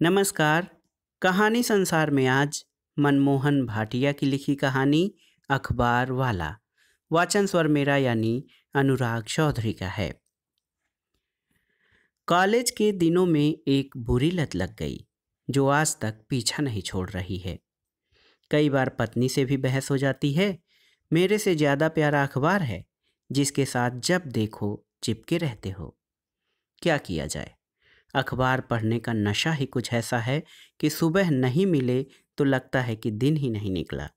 नमस्कार। कहानी संसार में आज मनमोहन भाटिया की लिखी कहानी अखबार वाला। वाचन स्वर मेरा यानी अनुराग चौधरी का है। कॉलेज के दिनों में एक बुरी लत लग गई जो आज तक पीछा नहीं छोड़ रही है। कई बार पत्नी से भी बहस हो जाती है। मेरे से ज़्यादा प्यारा अखबार है जिसके साथ जब देखो चिपके रहते हो। क्या किया जाए? अखबार पढ़ने का नशा ही कुछ ऐसा है कि सुबह नहीं मिले तो लगता है कि दिन ही नहीं निकला।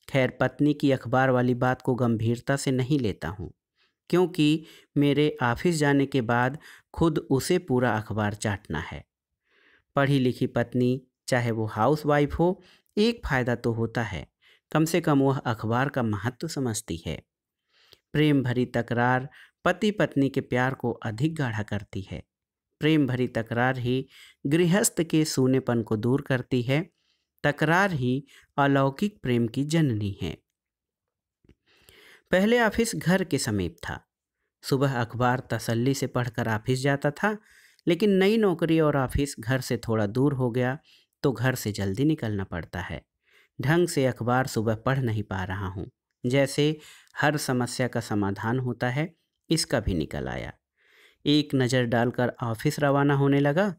खैर, पत्नी की अखबार वाली बात को गंभीरता से नहीं लेता हूँ, क्योंकि मेरे ऑफिस जाने के बाद खुद उसे पूरा अखबार चाटना है। पढ़ी लिखी पत्नी, चाहे वो हाउस वाइफ हो, एक फायदा तो होता है, कम से कम वह अखबार का महत्व समझती है। प्रेम भरी तकरार पति पत्नी के प्यार को अधिक गाढ़ा करती है। प्रेम भरी तकरार ही गृहस्थ के सूनेपन को दूर करती है। तकरार ही अलौकिक प्रेम की जननी है। पहले ऑफिस घर के समीप था। सुबह अखबार तसल्ली से पढ़कर ऑफिस जाता था, लेकिन नई नौकरी और ऑफिस घर से थोड़ा दूर हो गया तो घर से जल्दी निकलना पड़ता है। ढंग से अखबार सुबह पढ़ नहीं पा रहा हूँ। जैसे हर समस्या का समाधान होता है, इसका भी निकल आया। एक नज़र डालकर ऑफिस रवाना होने लगा।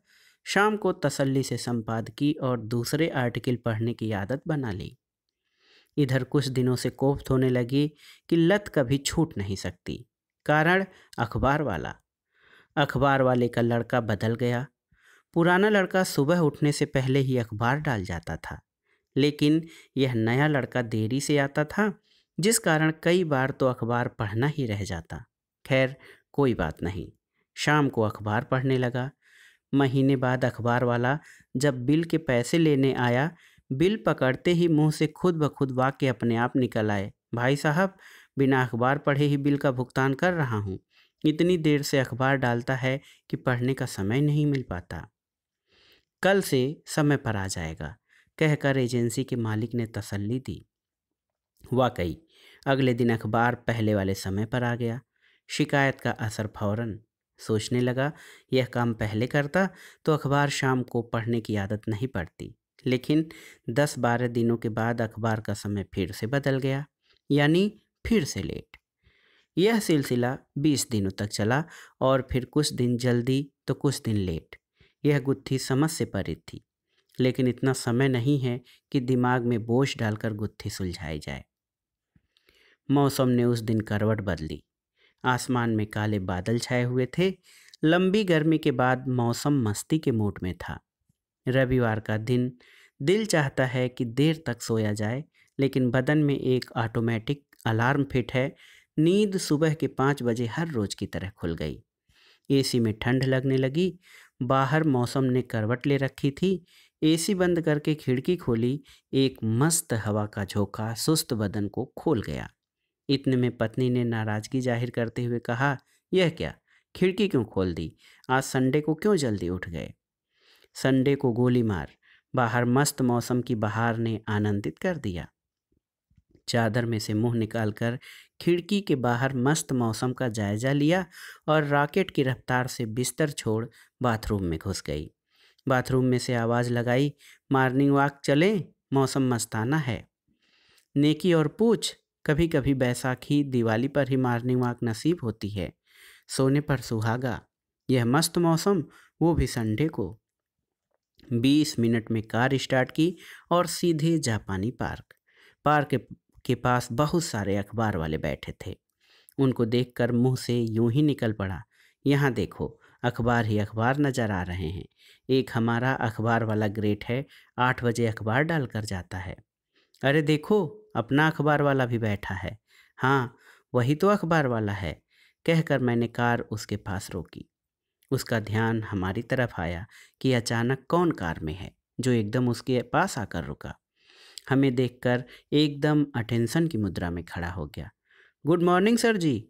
शाम को तसल्ली से संपादकीय और दूसरे आर्टिकल पढ़ने की आदत बना ली। इधर कुछ दिनों से कोफ्त होने लगी कि लत कभी छूट नहीं सकती। कारण अखबार वाला। अखबार वाले का लड़का बदल गया। पुराना लड़का सुबह उठने से पहले ही अखबार डाल जाता था, लेकिन यह नया लड़का देरी से आता था, जिस कारण कई बार तो अखबार पढ़ना ही रह जाता। खैर, कोई बात नहीं। शाम को अखबार पढ़ने लगा। महीने बाद अखबार वाला जब बिल के पैसे लेने आया, बिल पकड़ते ही मुंह से खुद ब खुद वाक्य अपने आप निकल आए। भाई साहब, बिना अखबार पढ़े ही बिल का भुगतान कर रहा हूँ। इतनी देर से अखबार डालता है कि पढ़ने का समय नहीं मिल पाता। कल से समय पर आ जाएगा, कहकर एजेंसी के मालिक ने तसल्ली दी। वाकई अगले दिन अखबार पहले वाले समय पर आ गया। शिकायत का असर फौरन। सोचने लगा, यह काम पहले करता तो अखबार शाम को पढ़ने की आदत नहीं पड़ती। लेकिन 10-12 दिनों के बाद अखबार का समय फिर से बदल गया, यानी फिर से लेट। यह सिलसिला 20 दिनों तक चला और फिर कुछ दिन जल्दी तो कुछ दिन लेट। यह गुत्थी समझ से परे थी, लेकिन इतना समय नहीं है कि दिमाग में बोझ डालकर गुत्थी सुलझाई जाए। मौसम ने उस दिन करवट बदली। आसमान में काले बादल छाए हुए थे। लंबी गर्मी के बाद मौसम मस्ती के मूड में था। रविवार का दिन। दिल चाहता है कि देर तक सोया जाए, लेकिन बदन में एक ऑटोमेटिक अलार्म फिट है। नींद सुबह के 5 बजे हर रोज की तरह खुल गई। एसी में ठंड लगने लगी। बाहर मौसम ने करवट ले रखी थी। एसी बंद करके खिड़की खोली। एक मस्त हवा का झोंका सुस्त बदन को खोल गया। इतने में पत्नी ने नाराजगी जाहिर करते हुए कहा, यह क्या, खिड़की क्यों खोल दी? आज संडे को क्यों जल्दी उठ गए? संडे को गोली मार। बाहर मस्त मौसम की बहार ने आनंदित कर दिया। चादर में से मुंह निकालकर खिड़की के बाहर मस्त मौसम का जायजा लिया और रॉकेट की रफ्तार से बिस्तर छोड़ बाथरूम में घुस गई। बाथरूम में से आवाज़ लगाई, मॉर्निंग वॉक चलें, मौसम मस्ताना है। नेकी और पूछ, कभी कभी बैसाखी दिवाली पर ही मॉर्निंग वॉक नसीब होती है। सोने पर सुहागा। यह मस्त मौसम, वो भी संडे को। 20 मिनट में कार स्टार्ट की और सीधे जापानी पार्क। पार्क के पास बहुत सारे अखबार वाले बैठे थे। उनको देखकर मुंह से यूं ही निकल पड़ा, यहाँ देखो, अखबार ही अखबार नजर आ रहे हैं। एक हमारा अखबार वाला ग्रेट है, 8 बजे अखबार डालकर जाता है। अरे देखो, अपना अखबार वाला भी बैठा है। हाँ, वही तो अखबार वाला है, कहकर मैंने कार उसके पास रोकी। उसका ध्यान हमारी तरफ आया कि अचानक कौन कार में है जो एकदम उसके पास आकर रुका। हमें देखकर एकदम अटेंशन की मुद्रा में खड़ा हो गया। गुड मॉर्निंग सर जी,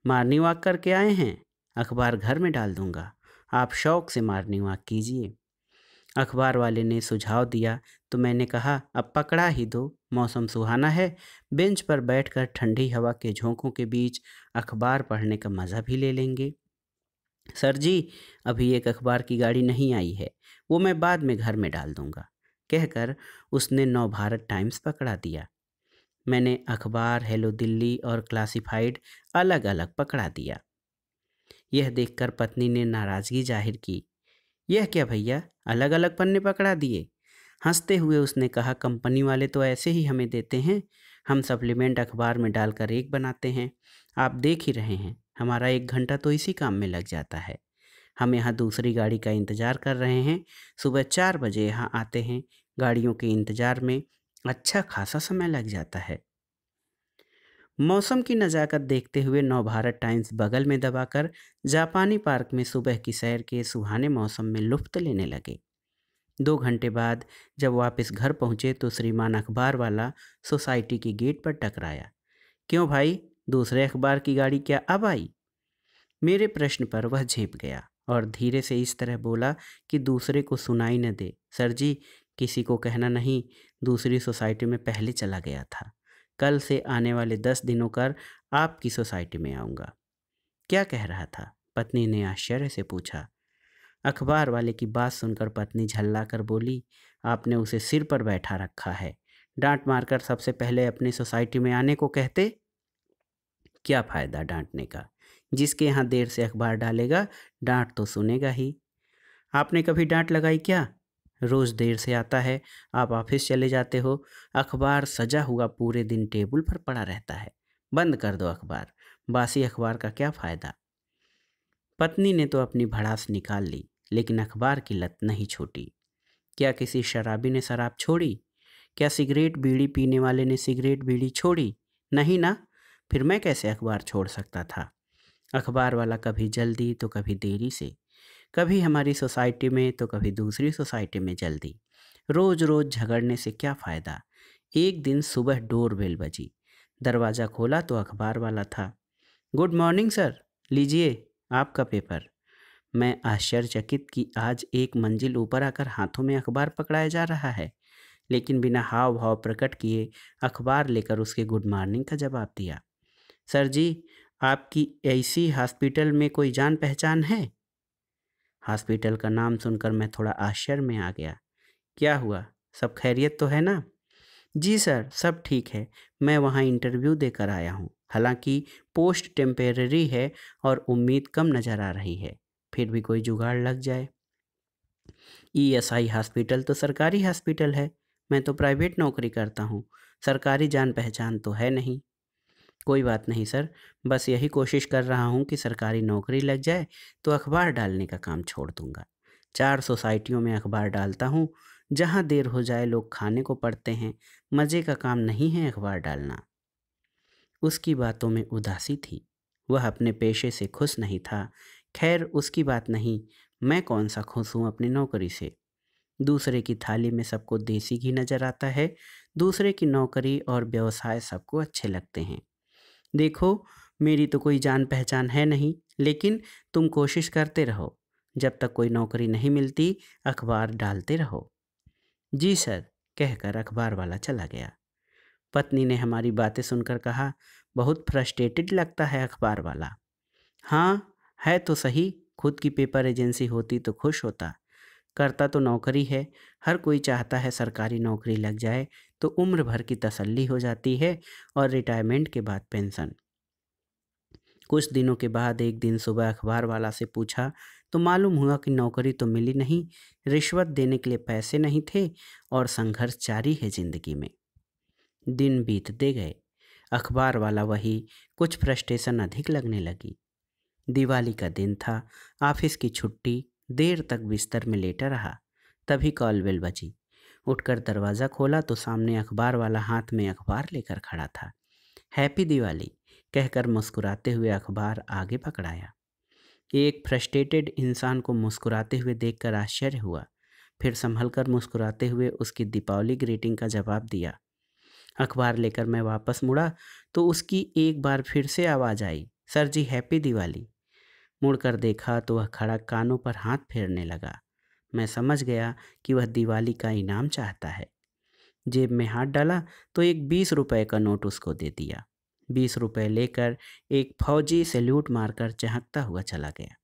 मॉर्निंग वॉक करके आए हैं? अखबार घर में डाल दूंगा, आप शौक से मॉर्निंग वॉक कीजिए। अखबार वाले ने सुझाव दिया तो मैंने कहा, अब पकड़ा ही दो, मौसम सुहाना है। बेंच पर बैठकर ठंडी हवा के झोंकों के बीच अखबार पढ़ने का मज़ा भी ले लेंगे। सर जी, अभी एक अखबार की गाड़ी नहीं आई है, वो मैं बाद में घर में डाल दूंगा, कहकर उसने नवभारत टाइम्स पकड़ा दिया। मैंने अखबार, हेलो दिल्ली और क्लासिफाइड अलग अलग पकड़ा दिया। यह देखकर पत्नी ने नाराजगी जाहिर की। यह क्या भैया, अलग अलग पन्ने पकड़ा दिए? हंसते हुए उसने कहा, कंपनी वाले तो ऐसे ही हमें देते हैं। हम सप्लीमेंट अखबार में डालकर एक बनाते हैं। आप देख ही रहे हैं, हमारा 1 घंटा तो इसी काम में लग जाता है। हम यहाँ दूसरी गाड़ी का इंतज़ार कर रहे हैं। सुबह 4 बजे यहाँ आते हैं। गाड़ियों के इंतज़ार में अच्छा खासा समय लग जाता है। मौसम की नज़ाकत देखते हुए नवभारत टाइम्स बगल में दबाकर जापानी पार्क में सुबह की सैर के सुहाने मौसम में लुफ्त लेने लगे। 2 घंटे बाद जब वापस घर पहुंचे तो श्रीमान अखबार वाला सोसाइटी के गेट पर टकराया। क्यों भाई, दूसरे अखबार की गाड़ी क्या अब आई? मेरे प्रश्न पर वह झेप गया और धीरे से इस तरह बोला कि दूसरे को सुनाई न दे। सर जी, किसी को कहना नहीं, दूसरी सोसाइटी में पहले चला गया था। कल से आने वाले 10 दिनों कर आपकी सोसाइटी में आऊँगा। क्या कह रहा था? पत्नी ने आश्चर्य से पूछा। अखबार वाले की बात सुनकर पत्नी झल्ला कर बोली, आपने उसे सिर पर बैठा रखा है। डांट मारकर सबसे पहले अपनी सोसाइटी में आने को कहते। क्या फ़ायदा डांटने का? जिसके यहाँ देर से अखबार डालेगा, डांट तो सुनेगा ही। आपने कभी डांट लगाई क्या? रोज़ देर से आता है, आप ऑफिस चले जाते हो, अखबार सजा हुआ पूरे दिन टेबल पर पड़ा रहता है। बंद कर दो अखबार, बासी अखबार का क्या फ़ायदा? पत्नी ने तो अपनी भड़ास निकाल ली, लेकिन अखबार की लत नहीं छूटी। क्या किसी शराबी ने शराब छोड़ी? क्या सिगरेट बीड़ी पीने वाले ने सिगरेट बीड़ी छोड़ी? नहीं ना। फिर मैं कैसे अखबार छोड़ सकता था? अखबार वाला कभी जल्दी तो कभी देरी से, कभी हमारी सोसाइटी में तो कभी दूसरी सोसाइटी में जल्दी। रोज रोज झगड़ने से क्या फ़ायदा? एक दिन सुबह डोर बेल बजी। दरवाज़ा खोला तो अखबार वाला था। गुड मॉर्निंग सर, लीजिए आपका पेपर। मैं आश्चर्यचकित कि आज एक मंजिल ऊपर आकर हाथों में अखबार पकड़ाया जा रहा है, लेकिन बिना हाव भाव प्रकट किए अखबार लेकर उसके गुड मॉर्निंग का जवाब दिया। सर जी, आपकी ऐसी हॉस्पिटल में कोई जान पहचान है? हॉस्पिटल का नाम सुनकर मैं थोड़ा आश्चर्य में आ गया। क्या हुआ, सब खैरियत तो है ना? जी सर, सब ठीक है। मैं वहाँ इंटरव्यू देकर आया हूँ। हालांकि पोस्ट टेम्परेरी है और उम्मीद कम नज़र आ रही है, फिर भी कोई जुगाड़ लग जाए। ईएसआई हॉस्पिटल तो सरकारी हॉस्पिटल है, मैं तो प्राइवेट नौकरी करता हूँ, सरकारी जान पहचान तो है नहीं। कोई बात नहीं सर, बस यही कोशिश कर रहा हूँ कि सरकारी नौकरी लग जाए तो अखबार डालने का काम छोड़ दूंगा। 4 सोसाइटियों में अखबार डालता हूँ, जहाँ देर हो जाए लोग खाने को पड़ते हैं। मज़े का काम नहीं है अखबार डालना। उसकी बातों में उदासी थी। वह अपने पेशे से खुश नहीं था। खैर, उसकी बात नहीं, मैं कौन सा खुश हूँ अपनी नौकरी से। दूसरे की थाली में सबको देसी घी नज़र आता है। दूसरे की नौकरी और व्यवसाय सबको अच्छे लगते हैं। देखो, मेरी तो कोई जान पहचान है नहीं, लेकिन तुम कोशिश करते रहो। जब तक कोई नौकरी नहीं मिलती, अखबार डालते रहो। जी सर, कहकर अखबार वाला चला गया। पत्नी ने हमारी बातें सुनकर कहा, बहुत फ्रस्ट्रेटेड लगता है अखबार वाला। हाँ, है तो सही, खुद की पेपर एजेंसी होती तो खुश होता। करता तो नौकरी है। हर कोई चाहता है सरकारी नौकरी लग जाए तो उम्र भर की तसल्ली हो जाती है और रिटायरमेंट के बाद पेंशन। कुछ दिनों के बाद एक दिन सुबह अखबार वाला से पूछा तो मालूम हुआ कि नौकरी तो मिली नहीं, रिश्वत देने के लिए पैसे नहीं थे और संघर्ष जारी है जिंदगी में। दिन बीतते गए, अखबार वाला वही, कुछ फ्रस्ट्रेशन अधिक लगने लगी। दिवाली का दिन था, ऑफिस की छुट्टी, देर तक बिस्तर में लेटा रहा। तभी कॉल बेल बजी। उठकर दरवाज़ा खोला तो सामने अखबार वाला हाथ में अखबार लेकर खड़ा था। हैप्पी दिवाली, कहकर मुस्कुराते हुए अखबार आगे पकड़ाया। एक फ्रस्ट्रेटेड इंसान को मुस्कुराते हुए देखकर आश्चर्य हुआ। फिर संभलकर मुस्कुराते हुए उसकी दीपावली ग्रीटिंग का जवाब दिया। अखबार लेकर मैं वापस मुड़ा तो उसकी एक बार फिर से आवाज़ आई, सर जी हैप्पी दिवाली। मुड़कर देखा तो वह खड़ा कानों पर हाथ फेरने लगा। मैं समझ गया कि वह दिवाली का इनाम चाहता है। जेब में हाथ डाला तो एक 20 रुपए का नोट उसको दे दिया। 20 रुपए लेकर एक फौजी सैल्यूट मारकर चहकता हुआ चला गया।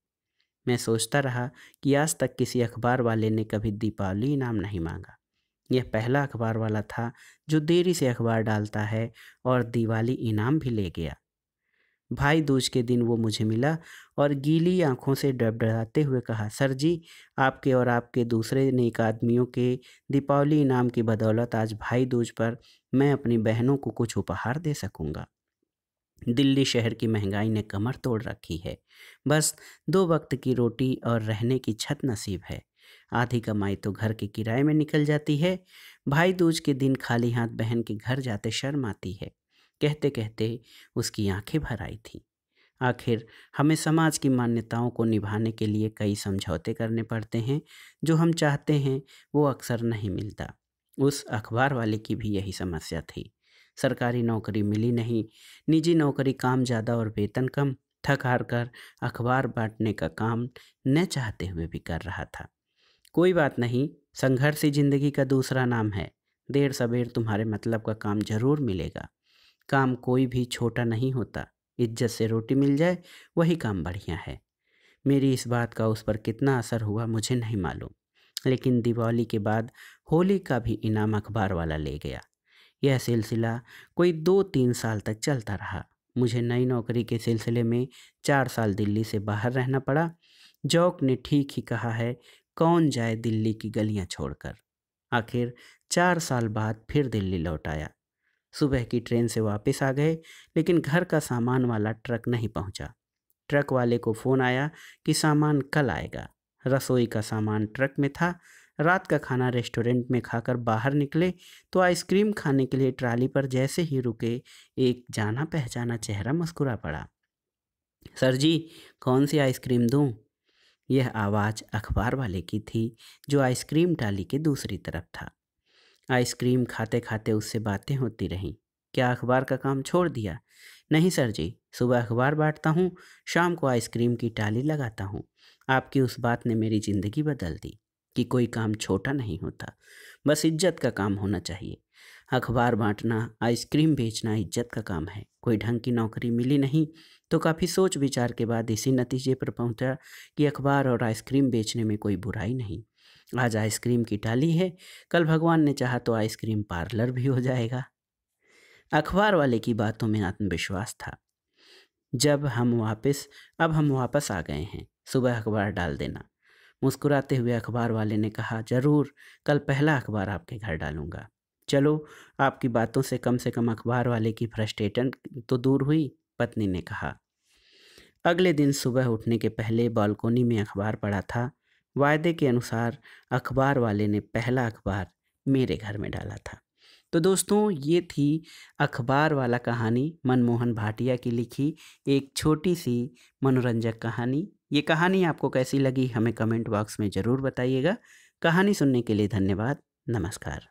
मैं सोचता रहा कि आज तक किसी अखबार वाले ने कभी दीपावली इनाम नहीं मांगा। यह पहला अखबार वाला था जो देरी से अखबार डालता है और दिवाली इनाम भी ले गया। भाई दूज के दिन वो मुझे मिला और गीली आंखों से डबडबाते हुए कहा, सर जी, आपके और आपके दूसरे नेक आदमियों के दीपावली इनाम की बदौलत आज भाई दूज पर मैं अपनी बहनों को कुछ उपहार दे सकूंगा। दिल्ली शहर की महंगाई ने कमर तोड़ रखी है। बस 2 वक्त की रोटी और रहने की छत नसीब है। आधी कमाई तो घर के किराए में निकल जाती है। भाई दूज के दिन खाली हाथ बहन के घर जाते शर्म आती है। कहते कहते उसकी आंखें भर आई थी। आखिर हमें समाज की मान्यताओं को निभाने के लिए कई समझौते करने पड़ते हैं। जो हम चाहते हैं वो अक्सर नहीं मिलता। उस अखबार वाले की भी यही समस्या थी। सरकारी नौकरी मिली नहीं, निजी नौकरी काम ज़्यादा और वेतन कम। थक हार कर अखबार बांटने का काम न चाहते हुए भी कर रहा था। कोई बात नहीं, संघर्ष ही जिंदगी का दूसरा नाम है। देर सबेर तुम्हारे मतलब का काम जरूर मिलेगा। काम कोई भी छोटा नहीं होता। इज्जत से रोटी मिल जाए वही काम बढ़िया है। मेरी इस बात का उस पर कितना असर हुआ मुझे नहीं मालूम, लेकिन दिवाली के बाद होली का भी इनाम अखबार वाला ले गया। यह सिलसिला कोई 2-3 साल तक चलता रहा। मुझे नई नौकरी के सिलसिले में 4 साल दिल्ली से बाहर रहना पड़ा। जौक ने ठीक ही कहा है, कौन जाए दिल्ली की गलियां छोड़कर। आखिर 4 साल बाद फिर दिल्ली लौट आया। सुबह की ट्रेन से वापस आ गए, लेकिन घर का सामान वाला ट्रक नहीं पहुंचा। ट्रक वाले को फ़ोन आया कि सामान कल आएगा। रसोई का सामान ट्रक में था। रात का खाना रेस्टोरेंट में खाकर बाहर निकले तो आइसक्रीम खाने के लिए ट्राली पर जैसे ही रुके, एक जाना पहचाना चेहरा मुस्कुरा पड़ा। सर जी, कौन सी आइसक्रीम दूं? यह आवाज़ अखबार वाले की थी, जो आइसक्रीम टाली के दूसरी तरफ था। आइसक्रीम खाते खाते उससे बातें होती रहीं। क्या अखबार का काम छोड़ दिया? नहीं सर जी, सुबह अखबार बांटता हूँ, शाम को आइसक्रीम की टाली लगाता हूँ। आपकी उस बात ने मेरी ज़िंदगी बदल दी कि कोई काम छोटा नहीं होता, बस इज्जत का काम होना चाहिए। अखबार बांटना, आइसक्रीम बेचना इज्जत का काम है। कोई ढंग की नौकरी मिली नहीं तो काफ़ी सोच विचार के बाद इसी नतीजे पर पहुंचा कि अखबार और आइसक्रीम बेचने में कोई बुराई नहीं। आज आइसक्रीम की टाली है, कल भगवान ने चाहा तो आइसक्रीम पार्लर भी हो जाएगा। अखबार वाले की बातों में आत्मविश्वास था। जब हम वापस अब हम वापस आ गए हैं, सुबह अखबार डाल देना। मुस्कुराते हुए अखबार वाले ने कहा, ज़रूर, कल पहला अखबार आपके घर डालूंगा। चलो, आपकी बातों से कम अखबार वाले की फ्रस्ट्रेशन तो दूर हुई, पत्नी ने कहा। अगले दिन सुबह उठने के पहले बालकोनी में अखबार पड़ा था। वायदे के अनुसार अखबार वाले ने पहला अखबार मेरे घर में डाला था। तो दोस्तों, ये थी अखबार वाला कहानी, मनमोहन भाटिया की लिखी एक छोटी सी मनोरंजक कहानी। ये कहानी आपको कैसी लगी हमें कमेंट बॉक्स में ज़रूर बताइएगा। कहानी सुनने के लिए धन्यवाद। नमस्कार।